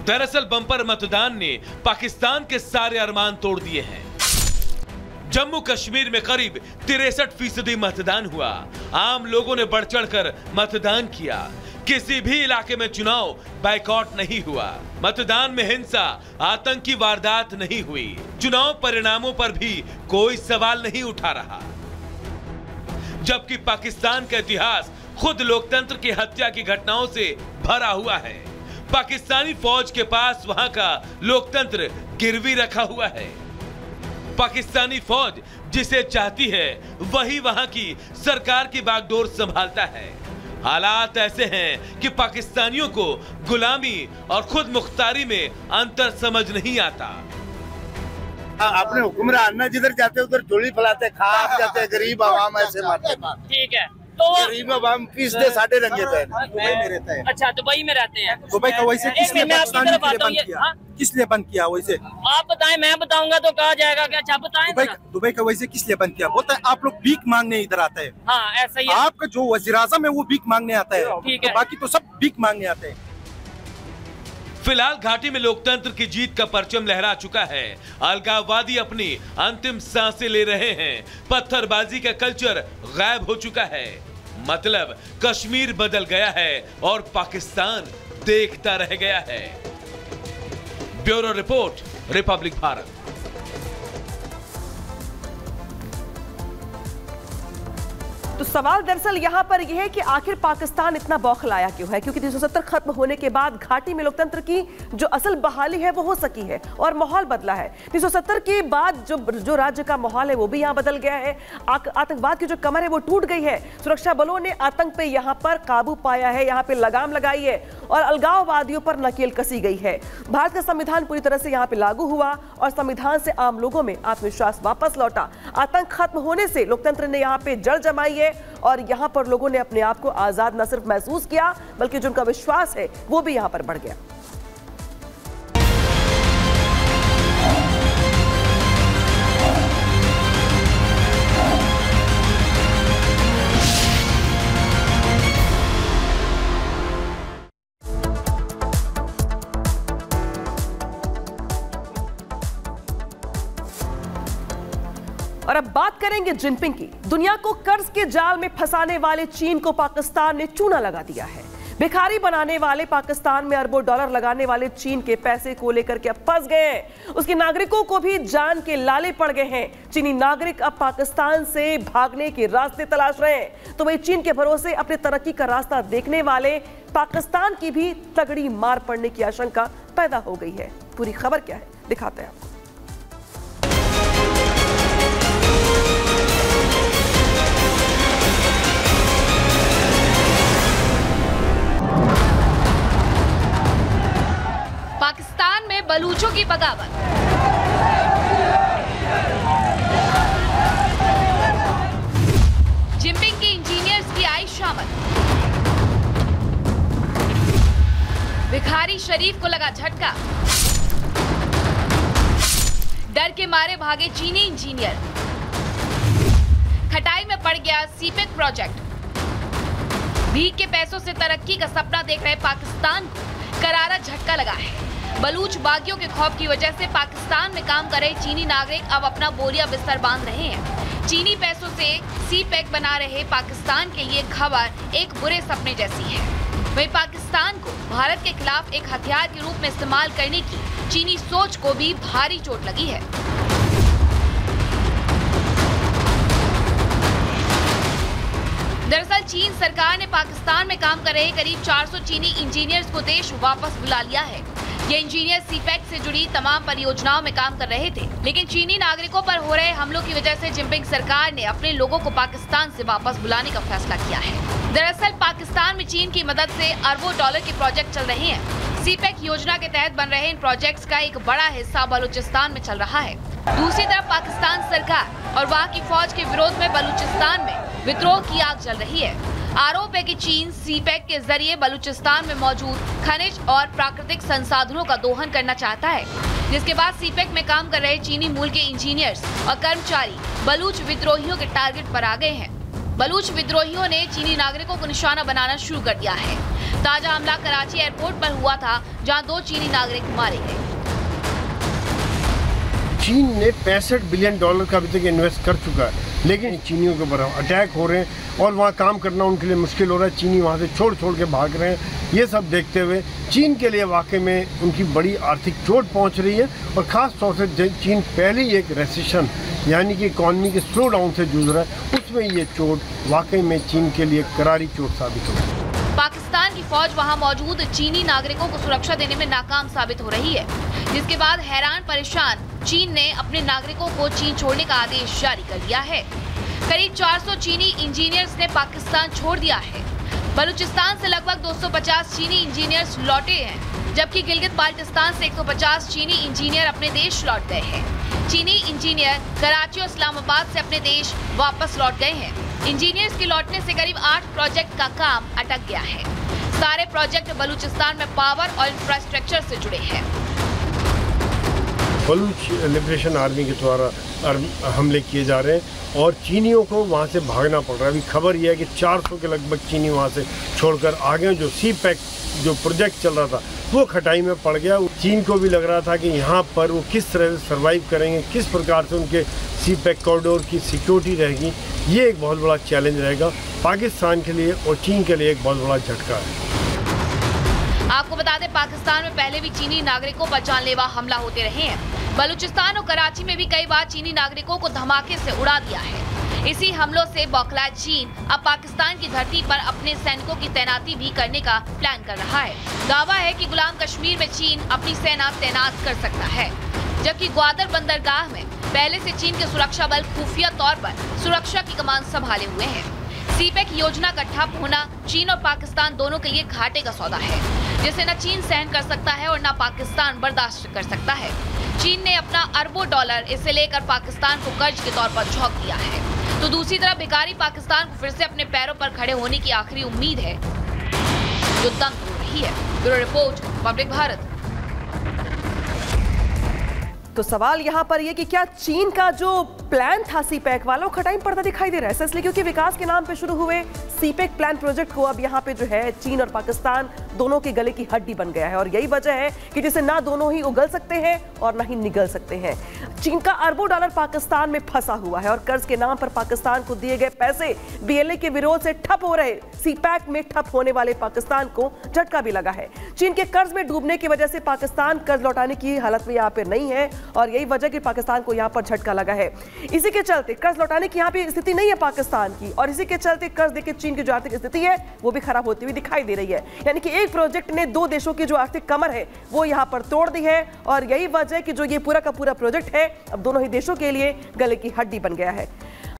दरअसल बम्पर मतदान ने पाकिस्तान के सारे अरमान तोड़ दिए हैं। जम्मू कश्मीर में करीब 63% मतदान हुआ। आम लोगों ने बढ़ चढ़कर मतदान किया। किसी भी इलाके में चुनाव बाइकॉट नहीं हुआ। मतदान में हिंसा, आतंकी वारदात नहीं हुई। चुनाव परिणामों पर भी कोई सवाल नहीं उठा रहा। जबकि पाकिस्तान का इतिहास खुद लोकतंत्र की हत्या की घटनाओं से भरा हुआ है। पाकिस्तानी फौज के पास वहां का लोकतंत्र गिरवी रखा हुआ है। पाकिस्तानी फौज जिसे चाहती है वही वहां की सरकार की बागडोर संभालता है। हालात ऐसे हैं कि पाकिस्तानियों को गुलामी और खुद मुख्तारी में अंतर समझ नहीं आता। अपने हुक्मरान ना जिधर जाते उधर झोली फैलाते, खा जाते, गरीब आवाम ऐसे मारते। ठीक है, तो गरीब आवाम किस दे साढ़े रंगे थे। दुबई में रहते हैं। अच्छा, दुबई में रहते हैं। दुबई का वैसे किस लिए बंद किया? वैसे आप बताएं, मैं बताऊंगा तो कहा जाएगा कि अच्छा बताएं। दुबई का वैसे किस लिए बंद किया? बोलता है आप लोग भीख मांगने इधर आते हैं। हाँ, ऐसा ही है। आपका जो वज़ीर आज़म है वो भीख मांगने आता है। ठीक है, बाकी तो सब भीख मांगने आते हैं। फिलहाल घाटी में लोकतंत्र की जीत का परचम लहरा चुका है। अलगाववादी अपनी अंतिम सांसें ले रहे हैं। पत्थरबाजी का कल्चर गायब हो चुका है। मतलब कश्मीर बदल गया है और पाकिस्तान देखता रह गया है। Bureau report, Republic Bharat. तो सवाल दरअसल यहाँ पर यह है कि आखिर पाकिस्तान इतना बौखलाया क्यों है? क्योंकि 370 खत्म होने के बाद घाटी में लोकतंत्र की जो असल बहाली है वो हो सकी है और माहौल बदला है। 370 के बाद जो राज्य का माहौल है वो भी यहाँ बदल गया है। आतंकवाद की जो कमर है वो टूट गई है। सुरक्षा बलों ने आतंक पे यहाँ पर काबू पाया है, यहाँ पे लगाम लगाई है और अलगाववादियों पर नकेल कसी गई है। भारत का संविधान पूरी तरह से यहाँ पे लागू हुआ और संविधान से आम लोगों में आत्मविश्वास वापस लौटा। आतंक खत्म होने से लोकतंत्र ने यहाँ पे जड़ जमाई है और यहां पर लोगों ने अपने आप को आजाद न सिर्फ महसूस किया बल्कि जो उनका विश्वास है वो भी यहां पर बढ़ गया। और अब बात करेंगे जिनपिंग की। दुनिया को कर्ज के जाल में फंसाने वाले चीन को पाकिस्तान ने चूना लगा दिया है। भिखारी बनाने वाले पाकिस्तान में अरबों डॉलर लगाने वाले चीन के पैसे को लेकर के अब फंस गए हैं। उसके नागरिकों को भी जान के लाले पड़ गए हैं। चीनी नागरिक अब पाकिस्तान से भागने के रास्ते तलाश रहे हैं। तो वही चीन के भरोसे अपने तरक्की का रास्ता देखने वाले पाकिस्तान की भी तगड़ी मार पड़ने की आशंका पैदा हो गई है। पूरी खबर क्या है दिखाते हैं आपको। पाकिस्तान में बलूचों की बगावत। जिनपिंग के इंजीनियर्स की आई शामत। भिखारी शरीफ को लगा झटका। डर के मारे भागे चीनी इंजीनियर। खटाई में पड़ गया सीपेक प्रोजेक्ट। भीख के पैसों से तरक्की का सपना देख रहे पाकिस्तान को करारा झटका लगा है। बलूच बागियों के खौफ की वजह से पाकिस्तान में काम कर रहे चीनी नागरिक अब अपना बोरिया बिस्तर बांध रहे हैं। चीनी पैसों से सीपेक बना रहे पाकिस्तान के लिए खबर एक बुरे सपने जैसी है। वहीं पाकिस्तान को भारत के खिलाफ एक हथियार के रूप में इस्तेमाल करने की चीनी सोच को भी भारी चोट लगी है। दरअसल चीन सरकार ने पाकिस्तान में काम कर रहे करीब 400 चीनी इंजीनियर्स को देश वापस बुला लिया है। ये इंजीनियर सीपेक से जुड़ी तमाम परियोजनाओं में काम कर रहे थे, लेकिन चीनी नागरिकों पर हो रहे हमलों की वजह से जिनपिंग सरकार ने अपने लोगों को पाकिस्तान से वापस बुलाने का फैसला किया है। दरअसल पाकिस्तान में चीन की मदद से अरबों डॉलर के प्रोजेक्ट चल रहे हैं। सीपेक योजना के तहत बन रहे इन प्रोजेक्ट्स का एक बड़ा हिस्सा बलूचिस्तान में चल रहा है। दूसरी तरफ पाकिस्तान सरकार और वहाँ की फौज के विरोध में बलूचिस्तान में विद्रोह की आग जल रही है। आरोप है कि चीन सीपेक के जरिए बलूचिस्तान में मौजूद खनिज और प्राकृतिक संसाधनों का दोहन करना चाहता है, जिसके बाद सीपेक में काम कर रहे चीनी मूल के इंजीनियर्स और कर्मचारी बलूच विद्रोहियों के टारगेट पर आ गए हैं। बलूच विद्रोहियों ने चीनी नागरिकों को निशाना बनाना शुरू कर दिया है। ताजा हमला कराची एयरपोर्ट पर हुआ था, जहां 2 चीनी नागरिक मारे गए। चीन ने $65 बिलियन का अभी तक इन्वेस्ट कर चुका है, लेकिन चीनियों के ऊपर अटैक हो रहे हैं और वहाँ काम करना उनके लिए मुश्किल हो रहा है। चीनी वहाँ से छोड़ के भाग रहे हैं। ये सब देखते हुए चीन के लिए वाकई में उनकी बड़ी आर्थिक चोट पहुँच रही है और ख़ास तौर से चीन पहले ही एक रेसेशन यानी कि इकॉनमी के स्लो डाउन से जूझ रहा है, उसमें ये चोट वाकई में चीन के लिए करारी चोट साबित हो। पाकिस्तान की फौज वहां मौजूद चीनी नागरिकों को सुरक्षा देने में नाकाम साबित हो रही है, जिसके बाद हैरान परेशान चीन ने अपने नागरिकों को चीन छोड़ने का आदेश जारी कर दिया है। करीब 400 चीनी इंजीनियर्स ने पाकिस्तान छोड़ दिया है। बलूचिस्तान से लगभग 250 चीनी इंजीनियर्स लौटे हैं, जबकि गिलगित बाल्टिस्तान से 150 चीनी इंजीनियर अपने देश लौट गए हैं। चीनी इंजीनियर कराची और इस्लामाबाद से अपने देश वापस लौट गए हैं। इंजीनियर्स के लौटने से करीब 8 प्रोजेक्ट का काम अटक गया है। सारे प्रोजेक्ट बलूचिस्तान में पावर और इंफ्रास्ट्रक्चर से जुड़े हैं। बलूच लिबरेशन आर्मी के द्वारा हमले किए जा रहे हैं और चीनियों को वहाँ से भागना पड़ रहा है। अभी खबर यह है कि 400 के लगभग चीनी वहाँ से छोड़कर आगे जो CPEC जो प्रोजेक्ट चल रहा था वो खटाई में पड़ गया। चीन को भी लग रहा था कि यहाँ पर वो किस तरह से सर्वाइव करेंगे, किस प्रकार से उनके CPEC कॉरिडोर की सिक्योरिटी रहेगी। ये एक बहुत बड़ा चैलेंज रहेगा पाकिस्तान के लिए और चीन के लिए एक बहुत बड़ा झटका है। आपको बता दें, पाकिस्तान में पहले भी चीनी नागरिकों पर जानलेवा हमला होते रहे हैं। बलूचिस्तान और कराची में भी कई बार चीनी नागरिकों को धमाके से उड़ा दिया है। इसी हमलों से बौखलाए चीन अब पाकिस्तान की धरती पर अपने सैनिकों की तैनाती भी करने का प्लान कर रहा है। दावा है कि गुलाम कश्मीर में चीन अपनी सेना तैनात कर सकता है, जबकि ग्वादर बंदरगाह में पहले से चीन के सुरक्षा बल खुफिया तौर पर सुरक्षा की कमान संभाले हुए हैं। CPEC योजना का ठप होना चीन और पाकिस्तान दोनों के लिए घाटे का सौदा है, जिसे न चीन सहन कर सकता है और न पाकिस्तान बर्दाश्त कर सकता है। चीन ने अपना अरबों डॉलर इसे लेकर पाकिस्तान को कर्ज के तौर पर झोंक दिया है, तो दूसरी तरफ भिखारी पाकिस्तान को फिर से अपने पैरों पर खड़े होने की आखिरी उम्मीद है जो दंग हो रही है। Bureau report, public Bharat. तो सवाल यहाँ पर ये कि क्या चीन का जो प्लान था CPEC वाला वो खटाई पड़ता दिखाई दे रहा है, इसलिए क्योंकि विकास के नाम पे शुरू हुए CPEC प्लान प्रोजेक्ट को अब यहाँ पे जो है चीन और पाकिस्तान दोनों के गले की हड्डी बन गया है और यही वजह है कि जिसे ना दोनों ही उगल सकते हैं और ना ही निगल सकते हैं। चीन का अरबों डॉलर पाकिस्तान में फंसा हुआ है और कर्ज के नाम पर पाकिस्तान को दिए गए पैसे BLA के विरोध से ठप हो रहे CPEC में ठप होने वाले पाकिस्तान को झटका भी लगा है। चीन के कर्ज में डूबने की वजह से पाकिस्तान कर्ज लौटाने की हालत में यहाँ पे नहीं है और यही वजह कि पाकिस्तान को यहाँ पर झटका लगा है। इसी के चलते कर्ज लौटाने की यहाँ पे स्थिति नहीं है पाकिस्तान की और इसी के चलते कर्ज देके चीन की जो आर्थिक स्थिति है वो भी खराब होती हुई दिखाई दे रही है। यानी कि एक प्रोजेक्ट ने 2 देशों की जो आर्थिक कमर है वो यहाँ पर तोड़ दी है और यही वजह कि जो ये पूरा का पूरा प्रोजेक्ट है अब दोनों ही देशों के लिए गले की हड्डी बन गया है।